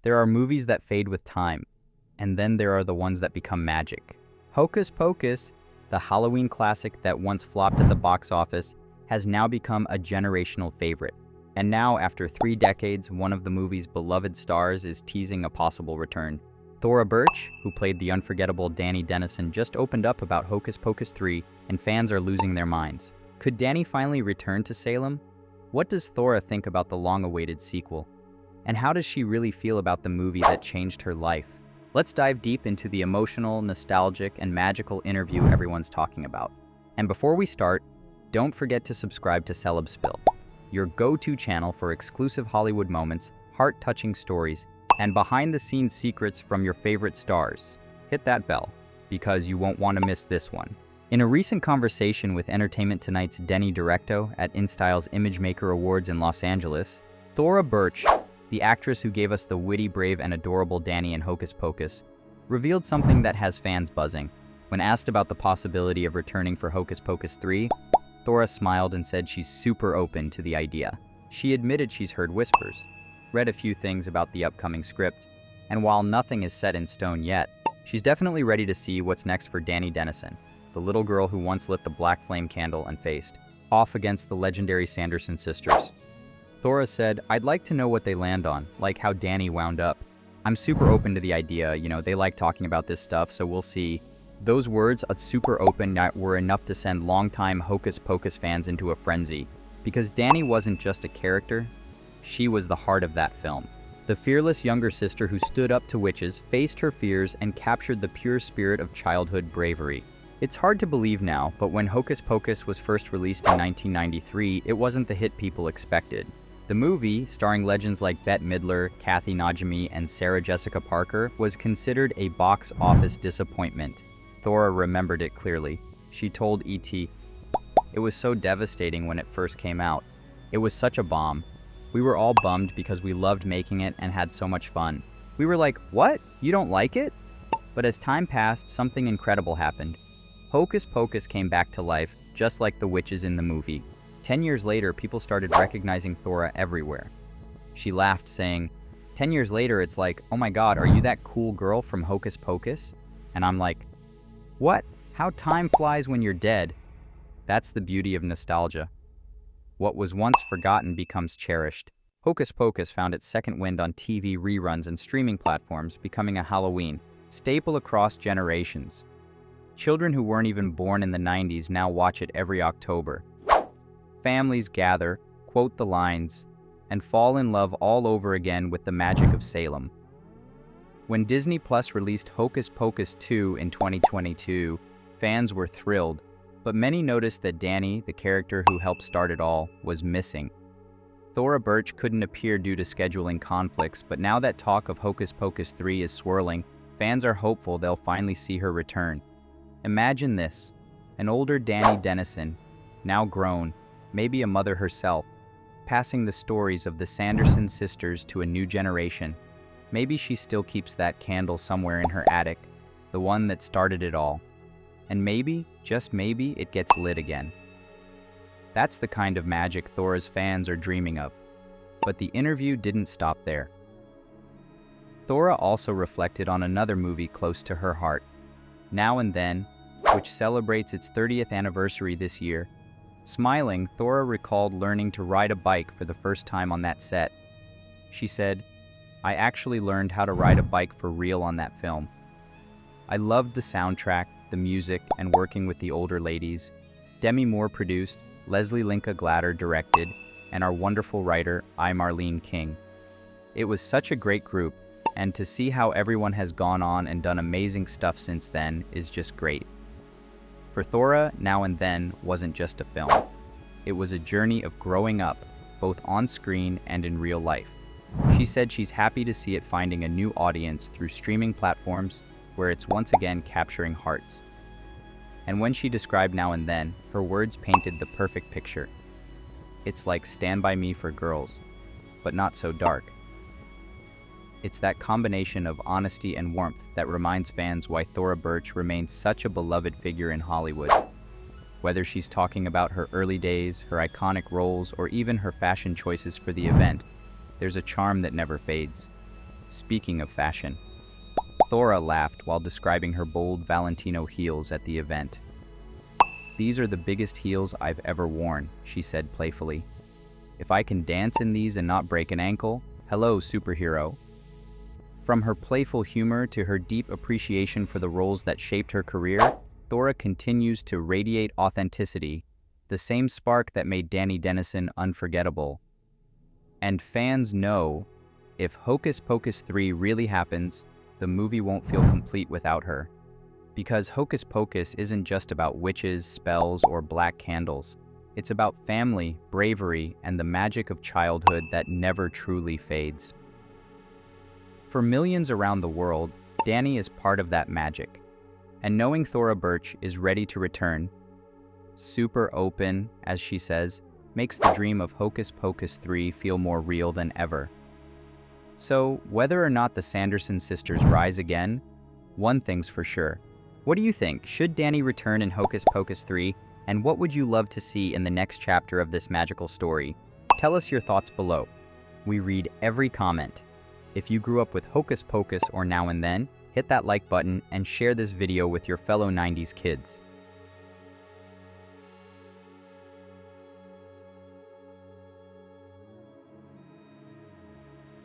There are movies that fade with time, and then there are the ones that become magic. Hocus Pocus, the Halloween classic that once flopped at the box office, has now become a generational favorite. And now, after 3 decades, one of the movie's beloved stars is teasing a possible return. Thora Birch, who played the unforgettable Dani Dennison, just opened up about Hocus Pocus 3, and fans are losing their minds. Could Dani finally return to Salem? What does Thora think about the long-awaited sequel? And how does she really feel about the movie that changed her life? Let's dive deep into the emotional, nostalgic, and magical interview everyone's talking about. And before we start, don't forget to subscribe to CelebSpill, your go-to channel for exclusive Hollywood moments, heart-touching stories, and behind-the-scenes secrets from your favorite stars. Hit that bell, because you won't want to miss this one. In a recent conversation with Entertainment Tonight's Denny Directo at InStyle's Imagemaker Awards in Los Angeles, Thora Birch, the actress who gave us the witty, brave, and adorable Dani in Hocus Pocus, revealed something that has fans buzzing. When asked about the possibility of returning for Hocus Pocus 3, Thora smiled and said she's super open to the idea. She admitted she's heard whispers, read a few things about the upcoming script, and while nothing is set in stone yet, she's definitely ready to see what's next for Dani Dennison, the little girl who once lit the black flame candle and faced off against the legendary Sanderson sisters. Thora said, "I'd like to know what they land on, like how Dani wound up. I'm super open to the idea, they like talking about this stuff, so we'll see." Those words, super open, were enough to send longtime Hocus Pocus fans into a frenzy. Because Dani wasn't just a character, she was the heart of that film. The fearless younger sister who stood up to witches, faced her fears, and captured the pure spirit of childhood bravery. It's hard to believe now, but when Hocus Pocus was first released in 1993, it wasn't the hit people expected. The movie, starring legends like Bette Midler, Kathy Najimy, and Sarah Jessica Parker, was considered a box office disappointment. Thora remembered it clearly. She told E.T., "It was so devastating when it first came out. It was such a bomb. We were all bummed because we loved making it and had so much fun. We were like, what? You don't like it?" But as time passed, something incredible happened. Hocus Pocus came back to life, just like the witches in the movie. 10 years later, people started recognizing Thora everywhere. She laughed, saying, 10 years later, it's like, oh my god, are you that cool girl from Hocus Pocus? And I'm like, what? How time flies when you're dead. That's the beauty of nostalgia. What was once forgotten becomes cherished. Hocus Pocus found its second wind on TV reruns and streaming platforms, becoming a Halloween staple across generations. Children who weren't even born in the 90s now watch it every October. Families gather, quote the lines, and fall in love all over again with the magic of Salem. When Disney Plus released Hocus Pocus 2 in 2022, fans were thrilled, but many noticed that Dani, the character who helped start it all, was missing. Thora Birch couldn't appear due to scheduling conflicts, but now that talk of Hocus Pocus 3 is swirling, fans are hopeful they'll finally see her return. Imagine this, an older Dani Dennison, now grown, maybe a mother herself, passing the stories of the Sanderson sisters to a new generation. Maybe she still keeps that candle somewhere in her attic, the one that started it all. And maybe, just maybe, it gets lit again. That's the kind of magic Thora's fans are dreaming of. But the interview didn't stop there. Thora also reflected on another movie close to her heart, Now and Then, which celebrates its 30th anniversary this year. Smiling, Thora recalled learning to ride a bike for the first time on that set. She said, "I actually learned how to ride a bike for real on that film. I loved the soundtrack, the music, and working with the older ladies. Demi Moore produced, Leslie Linka Glatter directed, and our wonderful writer, I. Marlene King. It was such a great group, and to see how everyone has gone on and done amazing stuff since then is just great." For Thora, Now and Then wasn't just a film. It was a journey of growing up, both on screen and in real life. She said she's happy to see it finding a new audience through streaming platforms where it's once again capturing hearts. And when she described Now and Then, her words painted the perfect picture. It's like Stand By Me for girls, but not so dark. It's that combination of honesty and warmth that reminds fans why Thora Birch remains such a beloved figure in Hollywood. Whether she's talking about her early days, her iconic roles, or even her fashion choices for the event, there's a charm that never fades. Speaking of fashion, Thora laughed while describing her bold Valentino heels at the event. "These are the biggest heels I've ever worn," she said playfully. "If I can dance in these and not break an ankle, hello, superhero." From her playful humor to her deep appreciation for the roles that shaped her career, Thora continues to radiate authenticity, the same spark that made Dani Dennison unforgettable. And fans know, if Hocus Pocus 3 really happens, the movie won't feel complete without her. Because Hocus Pocus isn't just about witches, spells, or black candles. It's about family, bravery, and the magic of childhood that never truly fades. For millions around the world, Dani is part of that magic. And knowing Thora Birch is ready to return, super open, as she says, makes the dream of Hocus Pocus 3 feel more real than ever. So, whether or not the Sanderson sisters rise again, one thing's for sure. What do you think? Should Dani return in Hocus Pocus 3? And what would you love to see in the next chapter of this magical story? Tell us your thoughts below. We read every comment. If you grew up with Hocus Pocus or Now and Then, hit that like button and share this video with your fellow 90s kids.